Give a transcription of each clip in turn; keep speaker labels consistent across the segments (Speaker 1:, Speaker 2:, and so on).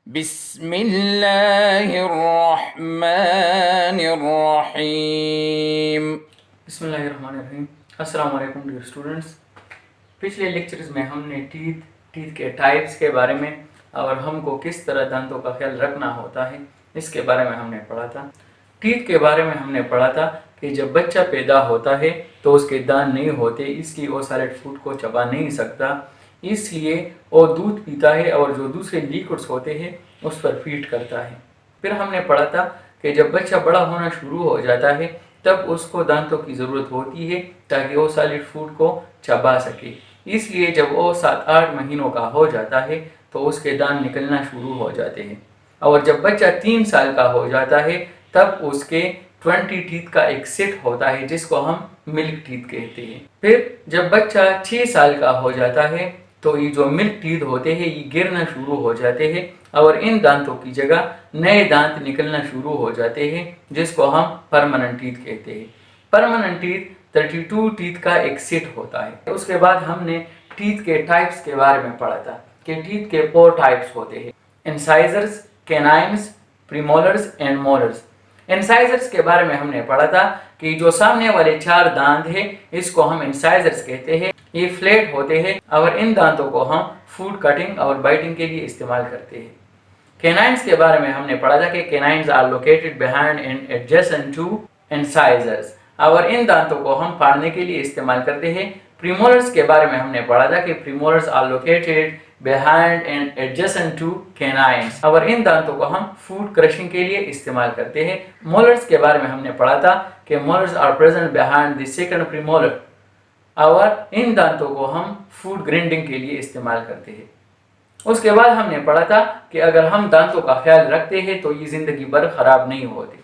Speaker 1: बिस्मिल्लाहिर्रहमानिर्रहीम।
Speaker 2: बिस्मिल्लाहिर्रहमानिर्रहीम। अस्सलाम वालेकुम डियर स्टूडेंट्स। पिछले लेक्चर्स में हमने टीथ के टाइप्स के बारे में और हमको किस तरह दांतों का ख्याल रखना होता है इसके बारे में हमने पढ़ा था। टीथ के बारे में हमने पढ़ा था कि जब बच्चा पैदा होता है तो उसके दांत नहीं होते, इसलिए वो सॉलिड फूड को चबा नहीं सकता, इसलिए वो दूध पीता है और जो दूसरे लिक्विड्स होते हैं उस पर फीड करता है। फिर हमने पढ़ा था कि जब बच्चा बड़ा होना शुरू हो जाता है तब उसको दांतों की ज़रूरत होती है ताकि वो सॉलिड फूड को चबा सके, इसलिए जब वो 7-8 महीनों का हो जाता है तो उसके दांत निकलना शुरू हो जाते हैं। और जब बच्चा 3 साल का हो जाता है तब उसके 20 टीथ का एक सेट होता है जिसको हम मिल्क टीथ कहते हैं। फिर जब बच्चा 6 साल का हो जाता है तो ये जो मिल्क टीथ होते हैं ये गिरना शुरू हो जाते हैं और इन दांतों की जगह नए दांत निकलना शुरू हो जाते हैं जिसको हम परमानेंट टीथ कहते हैं। परमानेंट टीथ 32 टीथ का एक सेट होता है। उसके बाद हमने टीथ के टाइप्स के बारे में पढ़ा था कि टीथ के 4 टाइप्स होते हैं: incisors, canines, premolars and molars. Incisors के बारे में हमने पढ़ा था कि जो सामने वाले 4 दांत हैं इसको हम इंसाइजर्स कहते हैं। ये फ्लैट होते हैं और इन दांतों को हम फूड कटिंग और बाइटिंग के लिए इस्तेमाल करते हैं। कैनाइन्स के बारे में हमने पढ़ा था कि canines are located behind and adjacent to incisors और इन दांतों को हम फाड़ने के लिए इस्तेमाल करते हैं। प्रीमोलर्स के बारे में हमने पढ़ा था कि premolars are located behind and adjacent to canines और इन दांतों को हम फूड क्रशिंग के लिए इस्तेमाल करते हैं। मोलर्स के बारे में हमने पढ़ा था कि molars are present behind the second premolar और इन दांतों को हम फूड ग्राइंडिंग के लिए इस्तेमाल करते हैं। उसके बाद हमने पढ़ा था कि अगर हम दांतों का ख्याल रखते हैं तो ये जिंदगी भर खराब नहीं होते।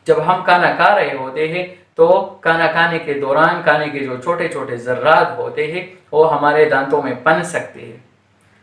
Speaker 2: जब हम खाना खा रहे होते हैं तो खाना खाने के दौरान खाने के जो छोटे छोटे जर्रात होते हैं वो हमारे दांतों में पन सकते हैं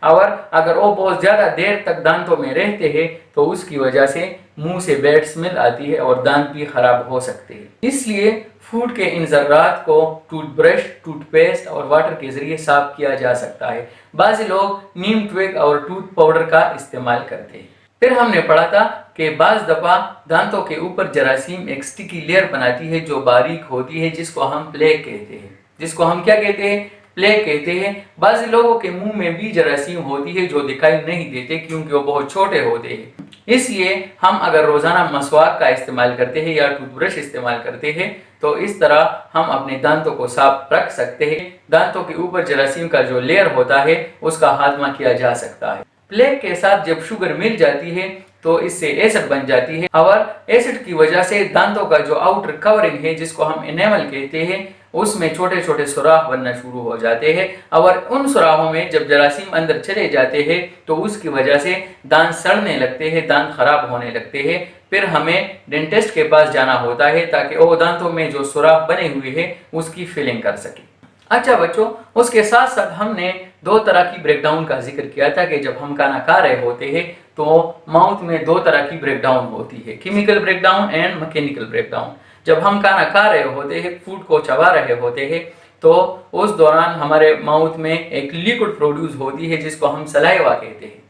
Speaker 2: और अगर वो बहुत ज़्यादा देर तक दांतों में रहते हैं तो उसकी वजह से मुंह से बैड स्मेल आती है और दांत भी खराब हो सकते हैं। इसलिए फूड के इन जर्रात को टूथब्रश, टूथपेस्ट और वाटर के जरिए साफ किया जा सकता है। बाज़ लोग नीम ट्विग और टूथ पाउडर का इस्तेमाल करते हैं। फिर हमने पढ़ा था कि बाज़ दफ़ा दांतों के ऊपर जरासीम एक स्टिकी लेयर बनाती है जो बारीक होती है जिसको हम प्लेक कहते हैं। जिसको हम क्या कहते हैं? प्लेक कहते हैं। बाज़ लोगों के मुंह में भी जरासीम होती है जो दिखाई नहीं देते क्योंकि वो बहुत छोटे होते हैं। इसलिए हम अगर रोज़ाना मसवाक का इस्तेमाल करते हैं या टूथब्रश इस्तेमाल करते हैं तो इस तरह हम अपने दांतों को साफ रख सकते हैं। दांतों के ऊपर जरासीम का जो लेयर होता है उसका खात्मा किया जा सकता है। प्लेक के साथ जब शुगर मिल जाती है तो इससे एसिड बन जाती है और एसिड की वजह से दांतों का जो आउटर कवरिंग है जिसको हम एनेमल कहते हैं उसमें छोटे छोटे सुराख बनना शुरू हो जाते हैं और उन सुराखों में जब जरासीम अंदर चले जाते हैं तो उसकी वजह से दांत सड़ने लगते हैं, दांत खराब होने लगते हैं। फिर हमें डेंटिस्ट के पास जाना होता है ताकि वो दांतों में जो सुराख बने हुए हैं उसकी फिलिंग कर सके। अच्छा बच्चों, उसके साथ साथ हमने 2 तरह की ब्रेकडाउन का जिक्र किया था कि जब हम खाना खा रहे होते हैं तो माउथ में 2 तरह की ब्रेकडाउन होती है, chemical breakdown and mechanical breakdown. जब हम खाना खा रहे होते हैं, फूड को चबा रहे होते हैं तो उस दौरान हमारे माउथ में एक लिक्विड प्रोड्यूस होती है जिसको हम सलाइवा कहते हैं।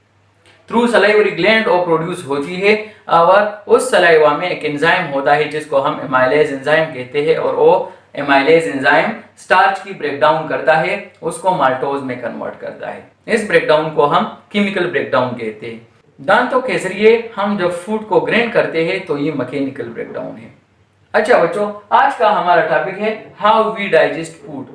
Speaker 2: थ्रू सलाइवरी ग्लैंड वो प्रोड्यूस होती है और उस सलाइवा में एक एंजाइम होता है जिसको हम एमाइलेज एंजाइम कहते हैं और वो एमाइलेज एंजाइम स्टार्च की ब्रेकडाउन करता है, उसको माल्टोज में कन्वर्ट करता है। इस ब्रेकडाउन को हम केमिकल ब्रेकडाउन कहते हैं। दांतों के जरिए हम जब फूड को ग्राइंड करते हैं तो ये मैकेनिकल ब्रेकडाउन है। अच्छा बच्चों, आज का हमारा टॉपिक है how we digest food.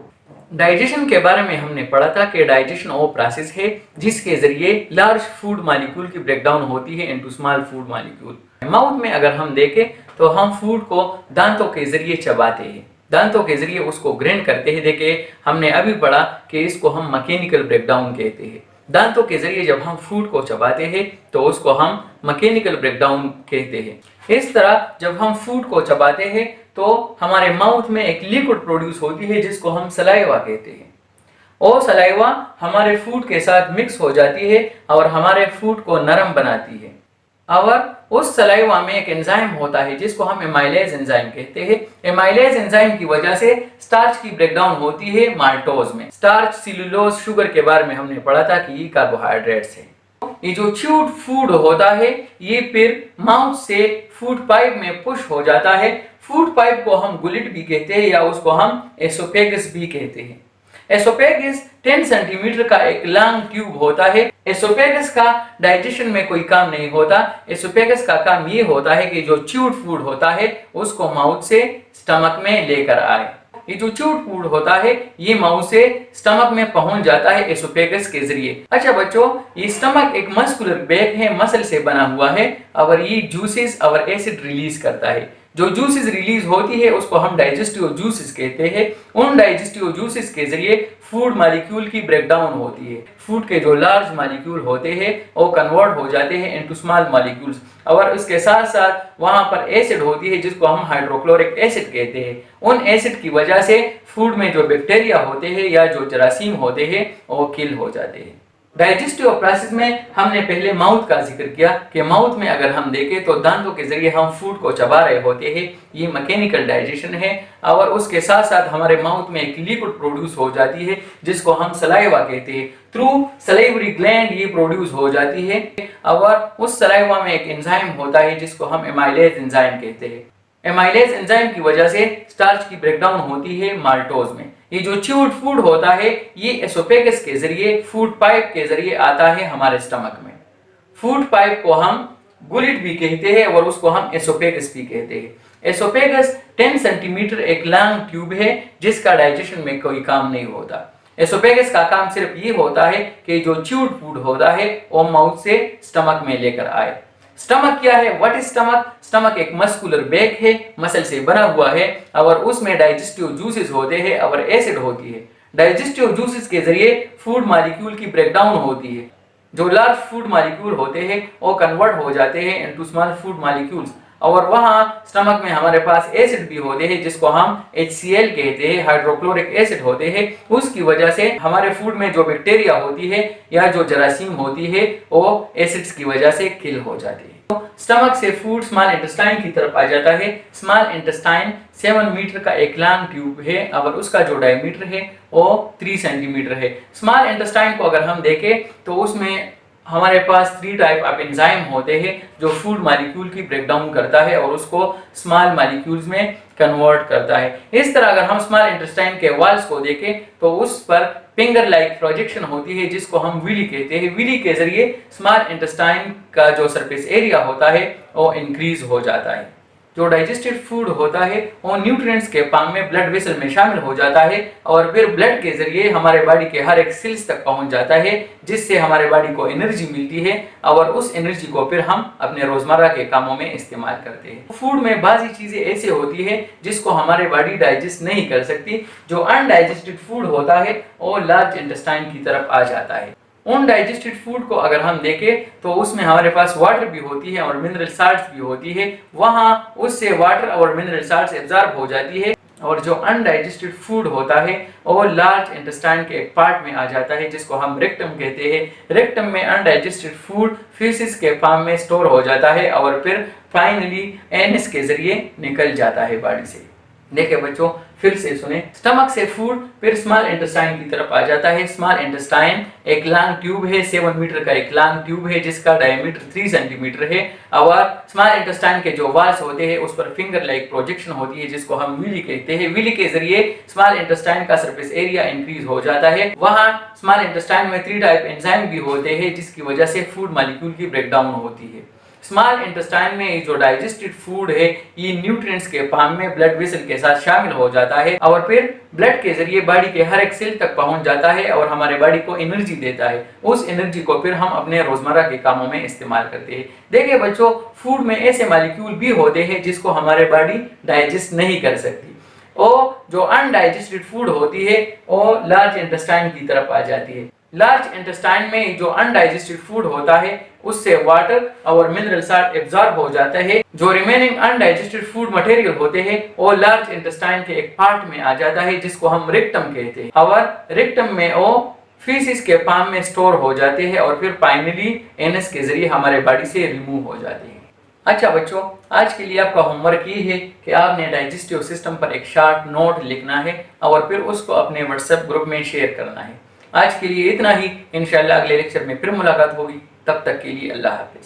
Speaker 2: Digestion के बारे में हमने पढ़ा था कि डाइजेशन वो प्रोसेस है जिसके जरिए लार्ज फूड मॉलिक्यूल की ब्रेकडाउन होती है into small food molecule. Mouth में अगर हम देखें तो हम फूड को दांतों के जरिए चबाते हैं, दांतों के जरिए उसको ग्राइंड करते हैं। देखिए हमने अभी पढ़ा कि इसको हम मैकेनिकल ब्रेकडाउन कहते हैं। दांतों के जरिए जब हम फूड को चबाते हैं तो उसको हम मैकेनिकल ब्रेकडाउन कहते हैं। इस तरह जब हम फूड को चबाते हैं तो हमारे माउथ में एक लिक्विड प्रोड्यूस होती है जिसको हम सलाइवा कहते हैं। वो सलाइवा हमारे फूड के साथ मिक्स हो जाती है और हमारे फूड को नरम बनाती है और उस सलाइवा में एक एंजाइम होता है जिसको हम एमाइलेज एंजाइम कहते हैं। एमाइलेज एंजाइम की वजह से स्टार्च की ब्रेकडाउन होती है माल्टोज में। स्टार्च, सेलुलोज, शुगर के बारे में हमने पढ़ा था कि ये कार्बोहाइड्रेट्स है। ये जो च्यूड फूड होता है ये फिर माउथ से फूड पाइप में पुश हो जाता है। फूड पाइप को हम गुलिट भी कहते हैं या उसको हम एसोफेगस भी कहते हैं। एसोफेगस 10 सेंटीमीटर का एक लॉन्ग ट्यूब होता है। एसोफेगस का डाइजेशन में कोई काम नहीं होता। एसोफेगस का काम ये होता है कि जो च्यूड फूड होता है उसको माउथ से स्टमक में लेकर आए। ये जो च्यूड फूड होता है ये माउथ से स्टमक में पहुंच जाता है एसोफेगस के जरिए। अच्छा बच्चों, ये स्टमक एक मस्कुलर बैग है, मसल से बना हुआ है और ये जूसेस और एसिड रिलीज करता है। जो जूसेस रिलीज होती है उसको हम डाइजेस्टिव जूसेस कहते हैं। उन डाइजेस्टिव जूसेस के जरिए फूड मॉलिक्यूल की ब्रेकडाउन होती है। फूड के जो लार्ज मॉलिक्यूल होते हैं वो कन्वर्ट हो जाते हैं इनटू स्मॉल मॉलिक्यूल्स और इसके साथ साथ वहां पर एसिड होती है जिसको हम हाइड्रोक्लोरिक एसिड कहते हैं। उन एसिड की वजह से फूड में जो बैक्टीरिया होते हैं या जो जरासीम होते हैं वो किल हो जाते हैं। डाइजेस्टिव प्रोसेस में हमने पहले माउथ का जिक्र किया कि माउथ में अगर हम देखें तो दांतों के जरिए हम फूड को चबा रहे होते हैं, ये मैकेनिकल डाइजेशन है। और उसके साथ साथ हमारे माउथ में एक लिक्विड प्रोड्यूस हो जाती है जिसको हम सलाइवा कहते हैं। थ्रू सलाइवरी ग्लैंड ये प्रोड्यूस हो जाती है और उस सलाइवा में एक एंजाइम होता है जिसको हम एमाइलेज एंजाइम कहते हैं। एमाइलेज एंजाइम की वजह से स्टार्च की ब्रेकडाउन होती है माल्टोज में। ये जो च्यूड फूड होता है ये एसोफेगस के जरिए फूड पाइप के जरिए आता है हमारे स्टमक में। फूड पाइप को हम गुलिट भी कहते हैं और उसको हम एसोफेगस भी कहते हैं। एसोफेगस 10 सेंटीमीटर एक लॉन्ग ट्यूब है जिसका डाइजेशन में कोई काम नहीं होता। एसोफेगस का काम सिर्फ ये होता है कि जो च्यूड फूड होता है वो माउथ से स्टमक में लेकर आए। स्टमक क्या है? What is stomach? स्टमक एक मस्कुलर बैग है, मसल से बना हुआ है और उसमें डाइजेस्टिव जूसेस होते हैं और एसिड होती है। डाइजेस्टिव जूसेस के जरिए फूड मॉलिक्यूल की ब्रेकडाउन होती है। जो लार्ज फूड मॉलिक्यूल होते हैं वो कन्वर्ट हो जाते हैं इनटू स्मॉल फूड मॉलिक्यूल्स और वहां स्टमक में हमारे पास एसिड भी होते हैं जिसको हम HCl कहते हैं, हाइड्रोक्लोरिक एसिड होते हैं। उसकी वजह से हमारे फूड में जो बैक्टीरिया होती है या जो जरासीम होती है वो एसिड्स की वजह से किल हो जाती है। तो स्टमक से फूड स्मॉल इंटेस्टाइन की तरफ आ जाता है। स्मॉल इंटेस्टाइन 7 मीटर का एक लॉन्ग ट्यूब है और उसका जो डायमीटर है वो 3 सेंटीमीटर है। स्मॉल इंटेस्टाइन को अगर हम देखें तो उसमें हमारे पास 3 टाइप ऑफ एंजाइम होते हैं जो फूड मॉलिक्यूल की ब्रेकडाउन करता है और उसको स्मॉल मॉलिक्यूल्स में कन्वर्ट करता है। इस तरह अगर हम स्मॉल इंटेस्टाइन के वॉल्स को देखें तो उस पर फिंगर लाइक प्रोजेक्शन होती है जिसको हम विली कहते हैं। विली के जरिए स्मॉल इंटेस्टाइन का जो सरफेस एरिया होता है वो इंक्रीज हो जाता है। जो डाइजेस्टेड फूड होता है वो न्यूट्रिएंट्स के फॉर्म में ब्लड वेसल में शामिल हो जाता है और फिर ब्लड के जरिए हमारे बॉडी के हर एक सेल्स तक पहुंच जाता है जिससे हमारे बॉडी को एनर्जी मिलती है और उस एनर्जी को फिर हम अपने रोजमर्रा के कामों में इस्तेमाल करते हैं। फूड में बाजी चीजें ऐसे होती है जिसको हमारे बॉडी डाइजेस्ट नहीं कर सकती। जो अनडाइजेस्टेड फूड होता है वो लार्ज इंटेस्टाइन की तरफ आ जाता है। उन डाइजेस्टेड फूड को अगर हम देखें तो उसमें हमारे पास वाटर भी होती है और मिनरल साल्ट्स भी होती है। वहां उससे वाटर और मिनरल साल्ट्स एब्जॉर्ब हो जाती है और जो अनडाइजेस्टेड फूड होता है वो लार्ज इंटेस्टाइन के एक पार्ट में आ जाता है जिसको हम रेक्टम कहते हैं। रेक्टम में अनडाइजेस्टेड फूड फीसिस के फॉर्म में स्टोर हो जाता है और फिर फाइनली एनस के जरिए निकल जाता है बॉडी से। देखिए बच्चों, फिर से सुने। स्टमक से फूड फिर स्मॉल इंटेस्टाइन की तरफ आ जाता है। स्मॉल इंटेस्टाइन एक लॉन्ग ट्यूब है, 7 मीटर का एक लॉन्ग ट्यूब है जिसका डायमीटर 3 सेंटीमीटर है और स्मॉल इंटेस्टाइन के जो वॉल्स होते हैं उस पर फिंगर लाइक प्रोजेक्शन होती है जिसको हम विली कहते हैं। विली के जरिए स्मॉल इंटेस्टाइन का सरफेस एरिया इंक्रीज हो जाता है। वहां स्मॉल इंटेस्टाइन में 3 टाइप एंजाइम भी होते हैं जिसकी वजह से फूड मॉलिक्यूल की ब्रेकडाउन होती है। स्मॉल इंटेस्टाइन में जो डाइजेस्टेड फूड है ये न्यूट्रिएंट्स के फॉर्म में ब्लड वेसल के साथ शामिल हो जाता है और फिर ब्लड के जरिए बॉडी के हर एक सेल तक पहुंच जाता है और हमारे बॉडी को एनर्जी देता है। उस एनर्जी को फिर हम अपने रोजमर्रा के कामों में इस्तेमाल करते हैं। देखिए बच्चों, फूड में ऐसे मॉलिक्यूल भी होते हैं जिसको हमारे बॉडी डाइजेस्ट नहीं कर सकती। और जो अनडाइजेस्टेड फूड होती है वो लार्ज इंटेस्टाइन की तरफ आ जाती है। लार्ज इंटेस्टाइन में जो अनडाइजेस्टेड फूड होता है उससे वाटर और मिनरल साल्ट एब्जॉर्ब हो जाता है। जो रिमेनिंग अनडाइजेस्टेड फूड मटेरियल होते हैं वो लार्ज इंटेस्टाइन के एक पार्ट में आ जाता है जिसको हम रेक्टम कहते हैं और रेक्टम में वो फीसिस के फॉर्म में स्टोर हो जाते हैं और फिर फाइनली एनस के जरिए हमारे बॉडी से रिमूव हो जाते हैं। अच्छा बच्चों, आज के लिए आपका होमवर्क ये है कि आपने डाइजेस्टिव सिस्टम पर एक शॉर्ट नोट लिखना है और फिर उसको अपने व्हाट्सएप ग्रुप में शेयर करना है। आज के लिए इतना ही। इंशाल्लाह अगले लेक्चर में फिर मुलाकात होगी। तब तक के लिए अल्लाह हाफ़िज़।